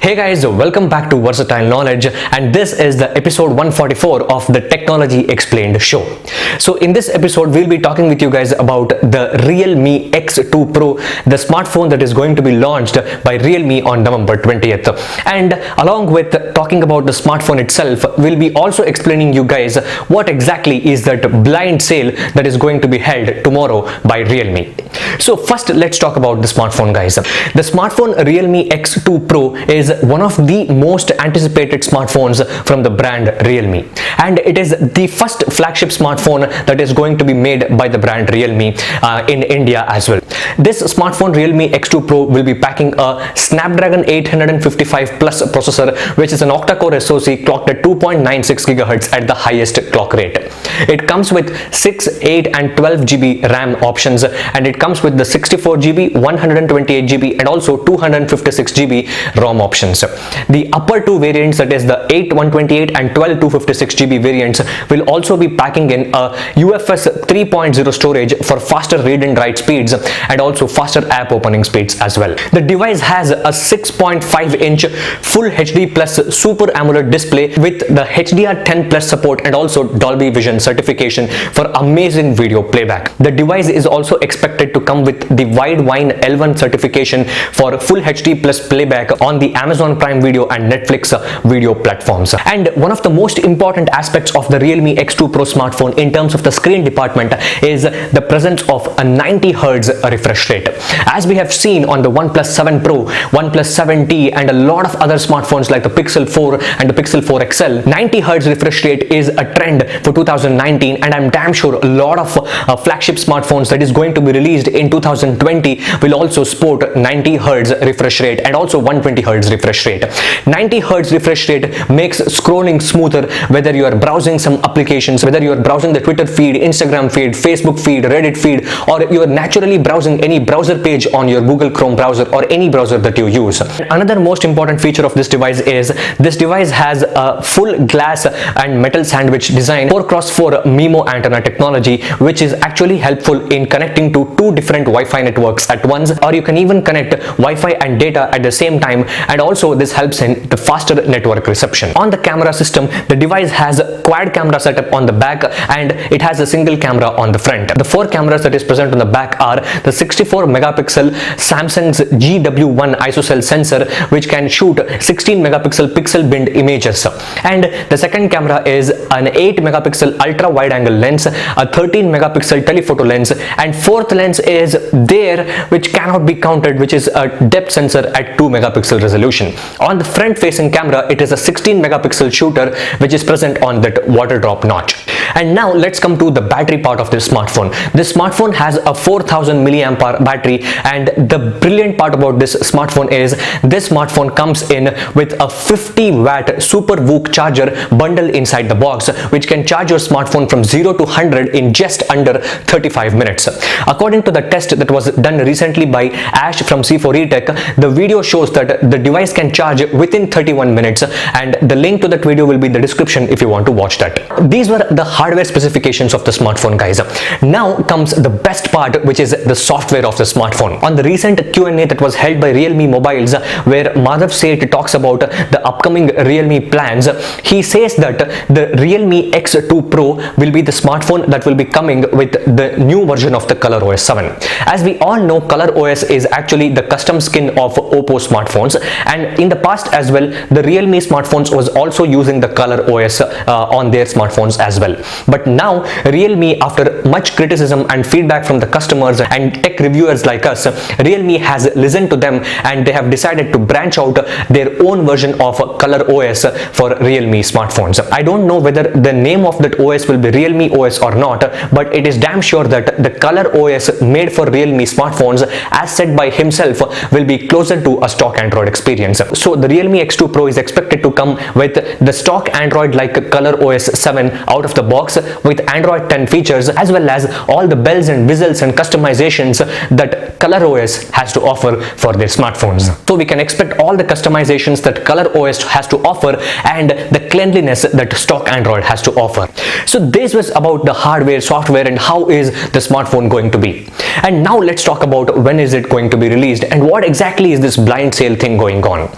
Hey guys, welcome back to Versatile Knowledge, and this is the episode 144 of the Technology Explained show. So in this episode we'll be talking with you guys about the RealMe X2 Pro, the smartphone that is going to be launched by RealMe on November 20th. And along with talking about the smartphone itself, we'll be also explaining you guys what exactly is that blind sale that is going to be held tomorrow by RealMe. So first let's talk about the smartphone, guys. The smartphone RealMe X2 Pro is one of the most anticipated smartphones from the brand RealMe, and it is the first flagship smartphone that is going to be made by the brand RealMe in India as well. This smartphone RealMe X2 Pro will be packing a Snapdragon 855 Plus processor, which is an octa-core SoC clocked at 2.96 GHz at the highest clock rate. It comes with 6, 8 and 12 GB RAM options, and it comes with the 64 GB, 128 GB and also 256 GB ROM options. The upper two variants, that is the 8 128 and 12 256 GB variants, will also be packing in a UFS 3.0 storage for faster read and write speeds and also faster app opening speeds as well. The device has a 6.5-inch Full HD Plus Super AMOLED display with the HDR10 Plus support and also Dolby Vision certification for amazing video playback. The device is also expected to come with the Widevine L1 certification for Full HD Plus playback on the Amazon Prime Video and Netflix video platforms. And one of the most important aspects of the RealMe X2 Pro smartphone in terms of the screen department is the presence of a 90Hz refresh rate. As we have seen on the OnePlus 7 Pro, OnePlus 7T and a lot of other smartphones like the Pixel 4 and the Pixel 4 XL, 90Hz refresh rate is a trend for 2019, and I'm damn sure a lot of flagship smartphones that is going to be released in 2020 will also sport 90Hz refresh rate and also 120Hz refresh rate. 90Hz refresh rate makes scrolling smoother, whether you are browsing some applications, whether you are browsing the Twitter feed, Instagram feed, Facebook feed, Reddit feed, or you are naturally browsing any browser page on your Google Chrome browser or any browser that you use. Another most important feature of this device is this device has a full glass and metal sandwich design 4x4 MIMO antenna technology, which is actually helpful in connecting to two different Wi-Fi networks at once, or you can even connect Wi-Fi and data at the same time, and also this helps in the faster network reception. On the camera system, the device has a quad camera setup on the back and it has a single camera on the front. The four cameras that is present on the back are the 64 megapixel Samsung's GW1 ISOCELL sensor, which can shoot 16 megapixel pixel binned images, and the second camera is an 8 megapixel ultra wide angle lens, a 13 megapixel telephoto lens, and fourth lens is there which cannot be counted, which is a depth sensor at 2 megapixel resolution. On the front facing camera, it is a 16 megapixel shooter which is present on that water drop notch. And now let's come to the battery part of this smartphone. This smartphone has a 4000 milliamp hour battery, and the brilliant part about this smartphone is this smartphone comes in with a 50-watt Super VOOC charger bundle inside the box, which can charge your smartphone from 0 to 100 in just under 35 minutes. According to the test that was done recently by Ash from C4E Tech, the video shows that the device can charge within 31 minutes, and the link to that video will be in the description if you want to watch that. These were the hardware specifications of the smartphone, guys. Now comes the best part, which is the software of the smartphone. On the recent Q&A that was held by RealMe Mobiles, where Madhav Seth talks about the upcoming RealMe plans, he says that the RealMe X2 Pro will be the smartphone that will be coming with the new version of the ColorOS 7. As we all know, ColorOS is actually the custom skin of Oppo smartphones, and in the past as well, the RealMe smartphones was also using the ColorOS on their smartphones as well. But now RealMe, after much criticism and feedback from the customers and tech reviewers like us, RealMe has listened to them and they have decided to branch out their own version of ColorOS for RealMe smartphones. I don't know whether the name of that OS will be RealMe OS or not, but it is damn sure that the ColorOS made for RealMe smartphones, as said by himself, will be closer to a stock Android experience. So the RealMe X2 Pro is expected to come with the stock Android like ColorOS 7 out of the box with Android 10 features, as well as all the bells and whistles and customizations that ColorOS has to offer for their smartphones. So we can expect all the customizations that ColorOS has to offer, and the cleanliness that stock Android has to offer. So this was about the hardware, software, and how is the smartphone going to be. And now let's talk about when is it going to be released and what exactly is this blind sale thing going on.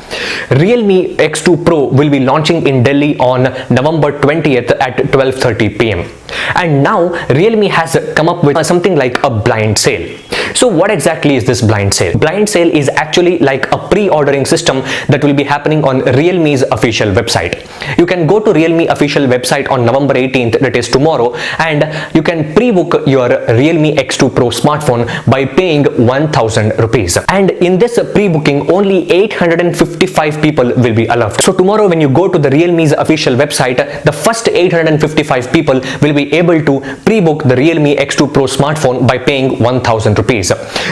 RealMe X2 Pro will be launching in Delhi on November 20th at 12:30 p.m. And now RealMe has come up with something like a blind sale. So what exactly is this blind sale? Blind sale is actually like a pre-ordering system that will be happening on RealMe's official website. You can go to RealMe official website on November 18th, that is tomorrow, and you can pre-book your RealMe X2 Pro smartphone by paying 1000 rupees. And in this pre-booking, only 855 people will be allowed. So tomorrow when you go to the RealMe's official website, the first 855 people will be able to pre-book the RealMe X2 Pro smartphone by paying 1000 rupees.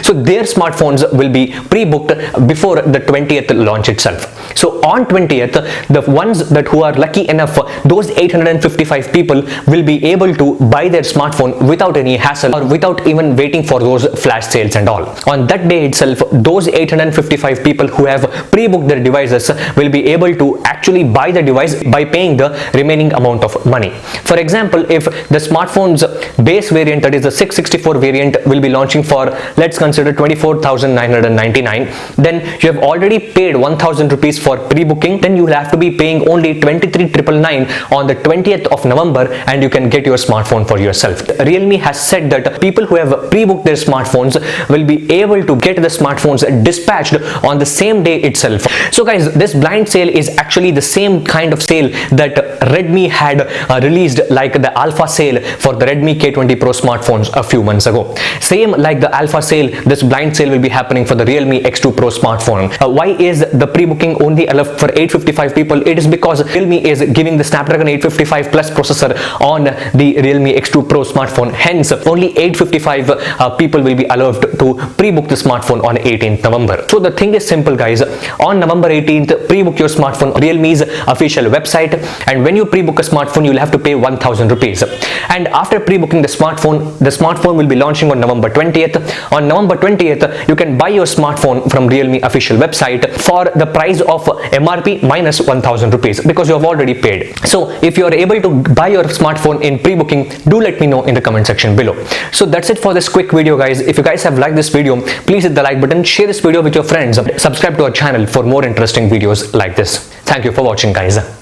So their smartphones will be pre-booked before the 20th launch itself. So on 20th, the ones that who are lucky enough, those 855 people will be able to buy their smartphone without any hassle or without even waiting for those flash sales and all. On that day itself, those 855 people who have pre-booked their devices will be able to actually buy the device by paying the remaining amount of money. For example, if the smartphone's base variant, that is the 664 variant, will be launching for, let's consider 24,999, then you have already paid 1000 rupees for pre-booking, then you will have to be paying only 23,999 on the 20th of November and you can get your smartphone for yourself. RealMe has said that people who have pre-booked their smartphones will be able to get the smartphones dispatched on the same day itself. So guys, this blind sale is actually the same kind of sale that Redmi had released, like the alpha sale for the Redmi K20 Pro smartphones a few months ago. Same like the alpha sale, this blind sale will be happening for the RealMe X2 Pro smartphone. Why is the pre-booking only allowed for 855 people? It is because RealMe is giving the Snapdragon 855 Plus processor on the RealMe X2 Pro smartphone. Hence, only 855 people will be allowed to pre-book the smartphone on 18th November. So the thing is simple guys, on November 18th, pre-book your smartphone on RealMe's official website, and when you pre-book a smartphone, you will have to pay 1000 rupees. And after pre-booking the smartphone will be launching on November 20th. On November 20th, you can buy your smartphone from RealMe official website for the price of MRP minus 1000 rupees because you have already paid. So if you are able to buy your smartphone in pre-booking, do let me know in the comment section below. So that's it for this quick video guys. If you guys have liked this video, please hit the like button, share this video with your friends, subscribe to our channel for more interesting videos like this. Thank you for watching guys.